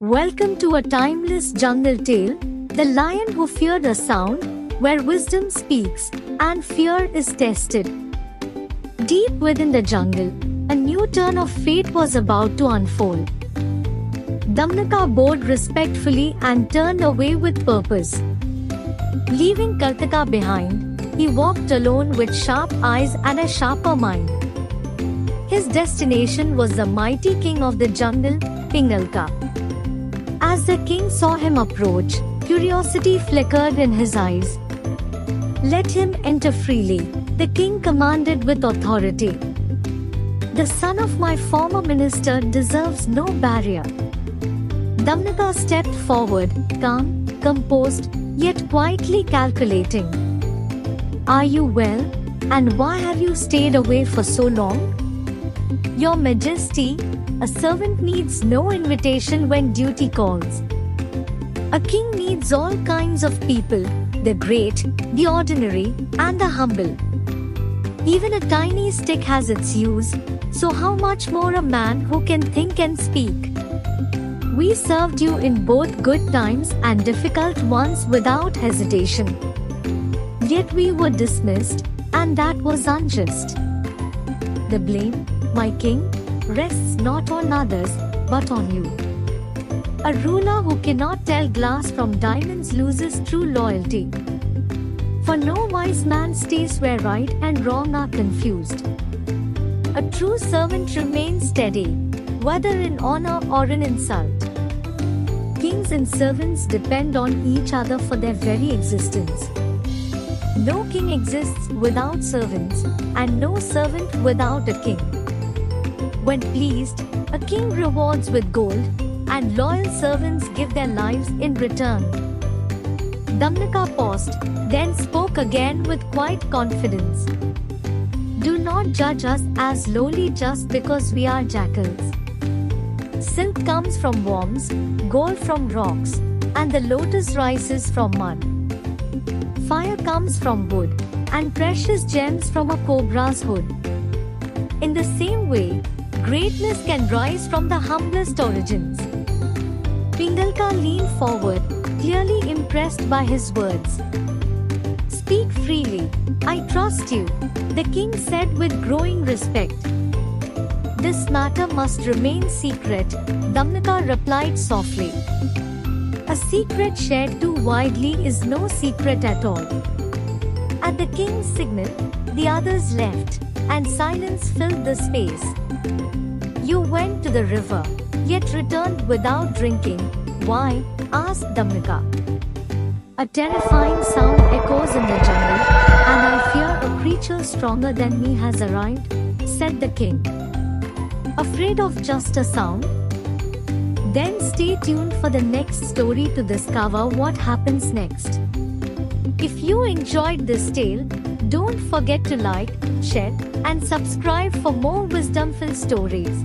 Welcome to a timeless jungle tale, The Lion Who Feared a Sound, where wisdom speaks and fear is tested. Deep within the jungle, a new turn of fate was about to unfold. Damanaka bowed respectfully and turned away with purpose. Leaving Kartaka behind, he walked alone with sharp eyes and a sharper mind. His destination was the mighty king of the jungle, Pingalka. As the king saw him approach, curiosity flickered in his eyes. "Let him enter freely," the king commanded with authority. "The son of my former minister deserves no barrier." Damanaka stepped forward, calm, composed, yet quietly calculating. "Are you well? And why have you stayed away for so long?" "Your Majesty, a servant needs no invitation when duty calls. A king needs all kinds of people, the great, the ordinary, and the humble. Even a tiny stick has its use, so how much more a man who can think and speak? We served you in both good times and difficult ones without hesitation. Yet we were dismissed, and that was unjust. The blame, my king, rests not on others, but on you. A ruler who cannot tell glass from diamonds loses true loyalty. For no wise man stays where right and wrong are confused. A true servant remains steady, whether in honor or in insult. Kings and servants depend on each other for their very existence. No king exists without servants, and no servant without a king. When pleased, a king rewards with gold, and loyal servants give their lives in return." Damanaka paused, then spoke again with quiet confidence. "Do not judge us as lowly just because we are jackals. Silk comes from worms, gold from rocks, and the lotus rises from mud. Fire comes from wood, and precious gems from a cobra's hood. In the same way, greatness can rise from the humblest origins." Pingalka leaned forward, clearly impressed by his words. "Speak freely, I trust you," the king said with growing respect. "This matter must remain secret," Damanaka replied softly. "A secret shared too widely is no secret at all." At the king's signal, the others left, and silence filled the space. "You went to the river, yet returned without drinking. Why?" asked Damanaka. "A terrifying sound echoes in the jungle, and I fear a creature stronger than me has arrived," said the king. "Afraid of just a sound? Then stay tuned for the next story to discover what happens next. If you enjoyed this tale, don't forget to like, share, and subscribe for more wisdom-filled stories.